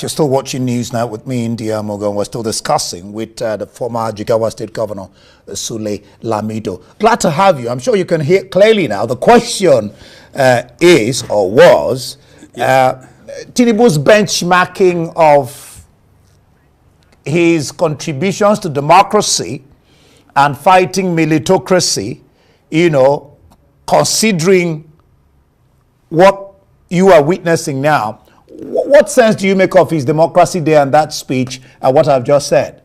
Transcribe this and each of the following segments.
You're still watching news now with me, India Mogan. We're still discussing with the former Jigawa State Governor, Sule Lamido. Glad to have you. I'm sure you can hear clearly now. The question is, or was, Tinubu's benchmarking of his contributions to democracy and fighting militocracy, you know, considering what you are witnessing now. What sense do you make of his Democracy Day and that speech and what I've just said?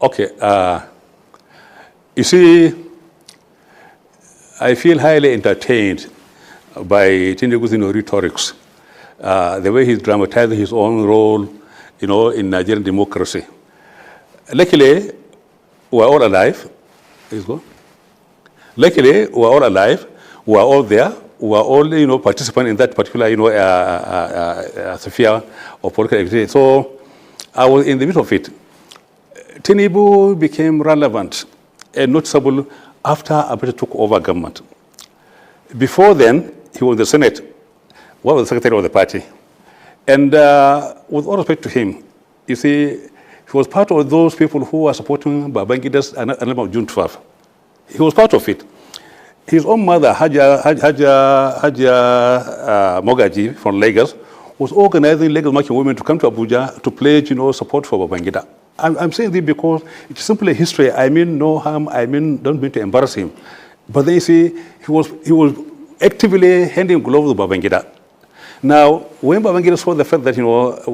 Okay. You see, I feel highly entertained by Tinubu's rhetorics, the way he's dramatizing his own role, in Nigerian democracy. Luckily, we're all alive. Please go. Luckily, we're all alive, we're all there, we're all, participants in that particular, sphere of political activity. So I was in the midst of it. Tinubu became relevant and noticeable after Abiola took over government. Before then, he was in the Senate, was the secretary of the party. And with all respect to him, you see, he was part of those people who were supporting Babangida's annulment of June 12th. He was part of it. His own mother, Haja Mogaji from Lagos, was organizing Lagos marching women to come to Abuja to pledge, support for Babangida. I'm saying this because it's simply history. I mean no harm. Don't mean to embarrass him. But then you see, he was actively handing gloves to Babangida. Now, when Babangida saw the fact that he was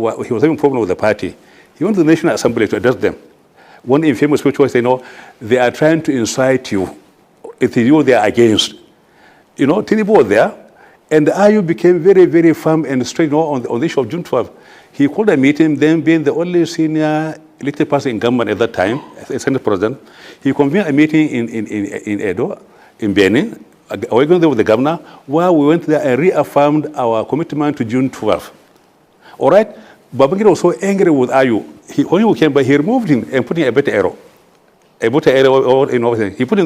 having a problem with the party, he went to the National Assembly to address them. One infamous speech was, they are trying to incite you. It is you they are against. Tinubu was there, and the IU became very, very firm and straight on the issue of June 12th. He called a meeting, then being the only senior elected person in government at that time, as Senate President. He convened a meeting in Edo, in Benin. We were going there with the governor, where we went there and reaffirmed our commitment to June 12th. All right? Babangida was so angry with IU. When he came by, he removed him and put in a better arrow. He put him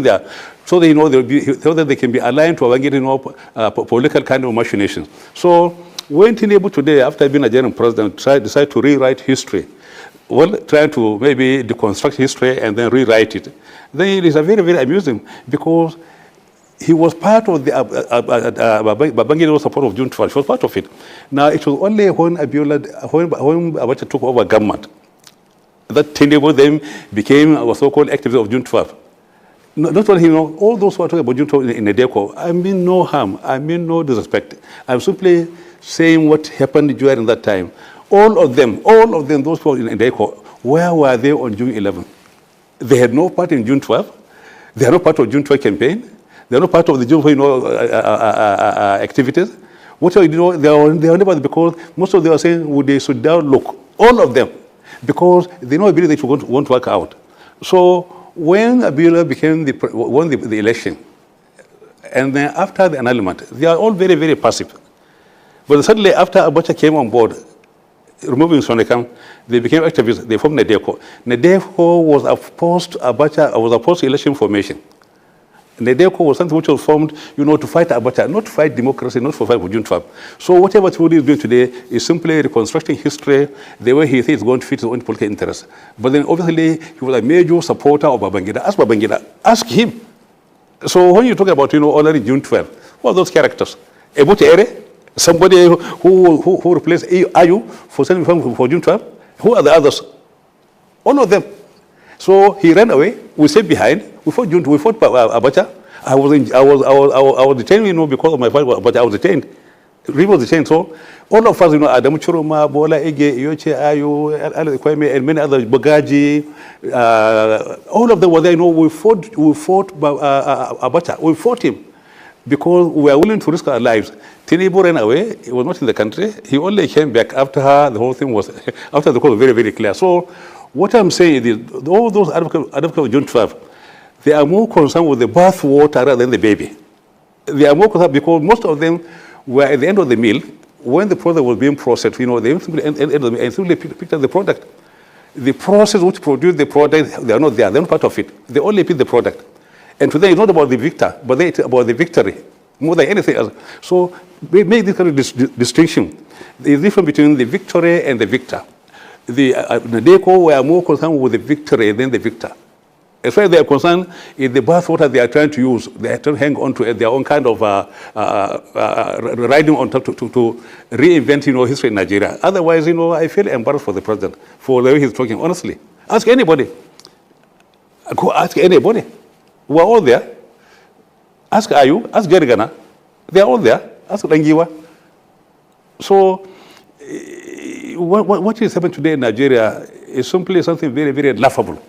there so that, so that they can be aligned to Babangida, political kind of machinations. So when Tinubu today, after being a Nigerian president, decided to rewrite history, trying to maybe deconstruct history and then rewrite it, then it is very, very amusing because he was part of the Babangida support of June 12th. He was part of it. Now, it was only when Abiola took over government that Tinubu then became a so-called activist of June 12th. Not only him, all those who are talking about June 12th in Edeko, I mean no harm, I mean no disrespect. I'm simply saying what happened during that time. All of them, those people in Edeko, where were they on June 11th? They had no part in June 12th. They are not part of June 12th campaign. They are not part of the June 12th activities. What they are never, because most of them are saying they should down look. All of them. Because they know believe they won't work out. So when Abiola won the election, and then after the annulment, they are all very, very passive. But suddenly, after Abacha came on board, removing Sonekam, they became activists. They formed NEDECO. NEDECO was opposed to Abacha, was opposed to election formation. NEDECO was something which was formed, to fight Abacha, not to fight democracy, not to fight for June 12th. So whatever Tinubu is doing today is simply reconstructing history the way he thinks it's going to fit his own political interests. But then obviously he was a major supporter of Babangida. Ask Babangida, ask him. So when you talk about, already June 12th, what are those characters? Ebote Ere, somebody who replaced Ayu for June 12th? Who are the others? All of them. So he ran away. We stayed behind. We fought Abacha. I was detained, because of my fight with Abacha. I was detained. He was detained. So all of us, Adamu Churuma, Bola Ege, Yoche Ayu, Kwame, and many others, Bagaji, all of them were there. We fought Abacha. We fought him because we were willing to risk our lives. Tinubu ran away. He was not in the country. He only came back after the whole thing was, after the call was very, very clear. So what I'm saying is, all those advocates of June 12th, they are more concerned with the bath water rather than the baby. They are more concerned because most of them were at the end of the meal. When the product was being processed, they simply picked up the product. The process which produced the product, they are not there. They're not part of it. They only pick the product. And today it's not about the victor, but it's about the victory. more than anything else. So we make this kind of distinction. The difference between the victory and the victor. The NADECO were more concerned with the victory than the victor. As far as they are concerned, in the bathwater they are trying to use, they are trying to hang on to their own kind of riding on top to reinvent, history in Nigeria. Otherwise, I feel embarrassed for the president, for the way he's talking, honestly. Ask anybody. Go ask anybody. We're all there. Ask Ayu, ask Gerigana. They're all there. Ask Langiwa. So, what is happening today in Nigeria is simply something very, very laughable.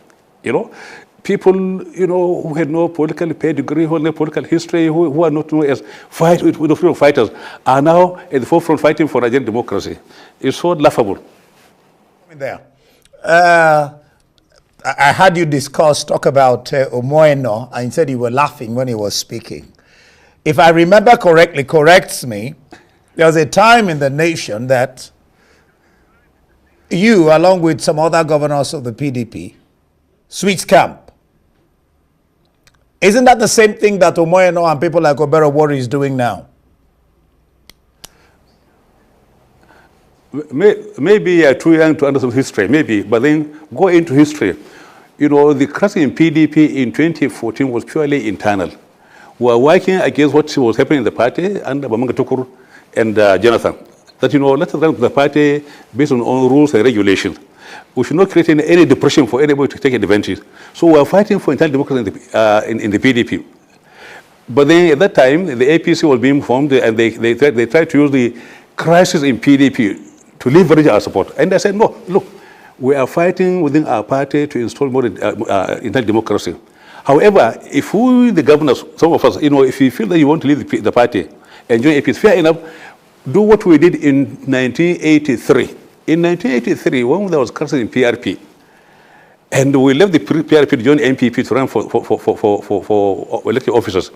People, who had no political pedigree, who had no political history, who are not known as freedom fighters, are now at the forefront fighting for Nigerian democracy. It's so laughable. There. I had you talk about Omoeno, and you said you were laughing when he was speaking. If I remember correctly, corrects me, there was a time in the nation that you, along with some other governors of the PDP, switched camp. Isn't that the same thing that Omoeno and people like Obero Wari is doing now? Maybe you're too young to understand history, maybe, but then go into history. The crisis in PDP in 2014 was purely internal. We were working against what was happening in the party under Babangida and Jonathan. That, let's run the party based on rules and regulations. We should not create any depression for anybody to take advantage. So we are fighting for internal democracy in the PDP. But then at that time, the APC was being formed, and they tried to use the crisis in PDP to leverage our support. And I said, no, look, we are fighting within our party to install more internal democracy. However, if we, the governors, some of us, if you feel that you want to leave the party and join APC, fair enough, do what we did in 1983. In 1983, when there was crisis in PRP, and we left the PRP to join MPP to run for elected officers,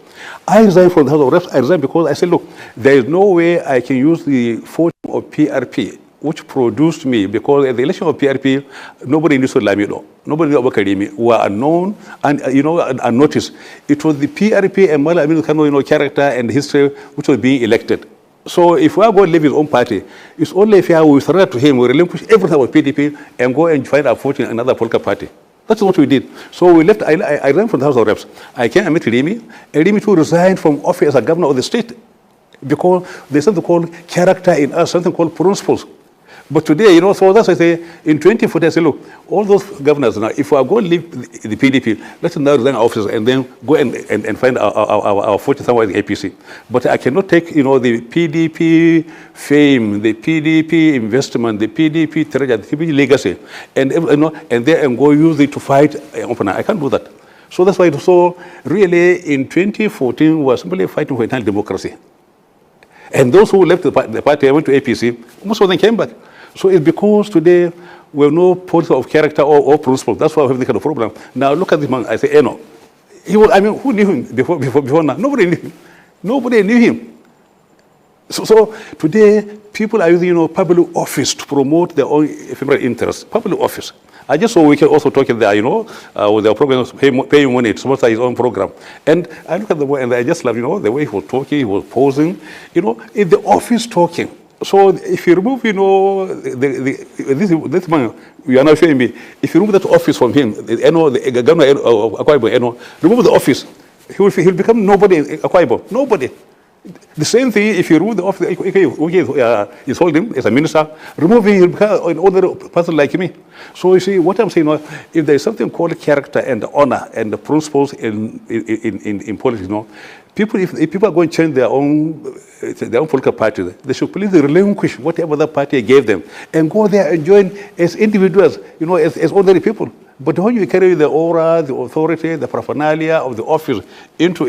I resigned from the House of Reps. I resigned because I said, look, there is no way I can use the fortune of PRP, which produced me, because at the election of PRP, nobody knew Lamido, nobody knew Abakademi, were unknown and unnoticed. It was the PRP and Mala Aminu character and history which was being elected. So if we are going to leave his own party, it's only fair we surrender to him, we relinquish everything about PDP and go and find our fortune in another political party. That's what we did. So we left, I ran from the House of Reps. I came and met Rimi, and Rimi too resigned from office as a governor of the state because there's something called character in us, something called principles. But today, so that's why I say, in 2014, I say, look, all those governors now, if we are going to leave the PDP, let's now resign our offices and then go and find our fortune somewhere in the APC. But I cannot take, the PDP fame, the PDP investment, the PDP treasure, the PDP legacy, and go use it to fight an opponent. I can't do that. So that's why, so really, in 2014, we were simply fighting for internal democracy. And those who left the party and went to APC, most of them came back. So it's because today we have no policy of character or principle. That's why we have this kind of problem. Now look at this man. I say, Eno. He was. Who knew him before now? Nobody knew him. Nobody knew him. So today people are using public office to promote their own ephemeral interests. Public office. I just saw we can also talk there, with their programs, paying money to sponsor his own program. And I look at the way, and I just love, the way he was talking, he was posing, in the office talking. So if you remove, this man, you are now showing me, if you remove that office from him, the governor of Akwa Ibom, remove the office, he'll become nobody in Akwa Ibom. Nobody. The same thing, if you remove the office, he's holding as a minister, remove him, he'll become an ordinary person like me. So you see, what I'm saying, if there is something called character and honor and the principles in politics, people, if people are going to change their own political party, they should please relinquish whatever the party gave them and go there and join as individuals, as ordinary people. But when you carry the aura, the authority, the paraphernalia of the office into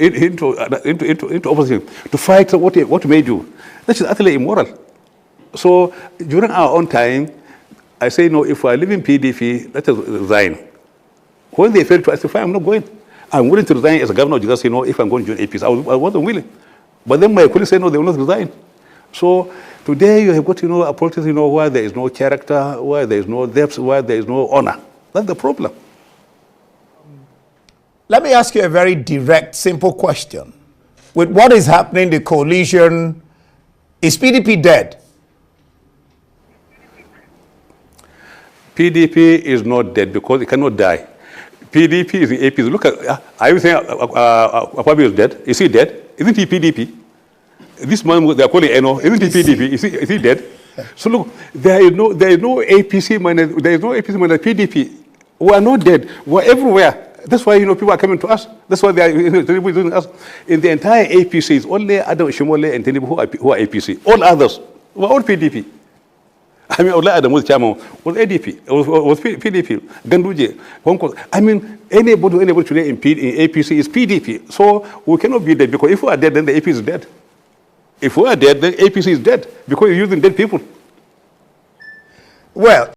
opposition to fight what made you, that is utterly immoral. So during our own time, I say, if we are leaving PDP, let us resign. When they failed to, I say, fine, I'm not going. I'm willing to resign as a governor, just if I'm going to join APC. I wasn't willing. But then my colleagues say, no, they will not resign. So today you have got, a politics, where there is no character, where there is no depth, where there is no honor. That's the problem. Let me ask you a very direct, simple question. with what is happening, the coalition, is PDP dead? PDP is not dead because it cannot die. PDP is the APC. Look at, are you saying Fabio is dead? Is he dead? Isn't he PDP? This man they are calling Eno, isn't he PDP? Is he dead? So look, there is no APC minus PDP. We are not dead. We are everywhere. That's why people are coming to us. That's why they are doing us. In the entire APC, it's only Adam Shimole and Tinubu who are APC. All others were all PDP. I mean, Adam was chairman, was ADP, was PDP, Ganduje, Hong Kong. I mean, anybody today in APC is PDP. So we cannot be dead, because if we are dead, then the APC is dead. If we are dead, then APC is dead, because you're using dead people. Well,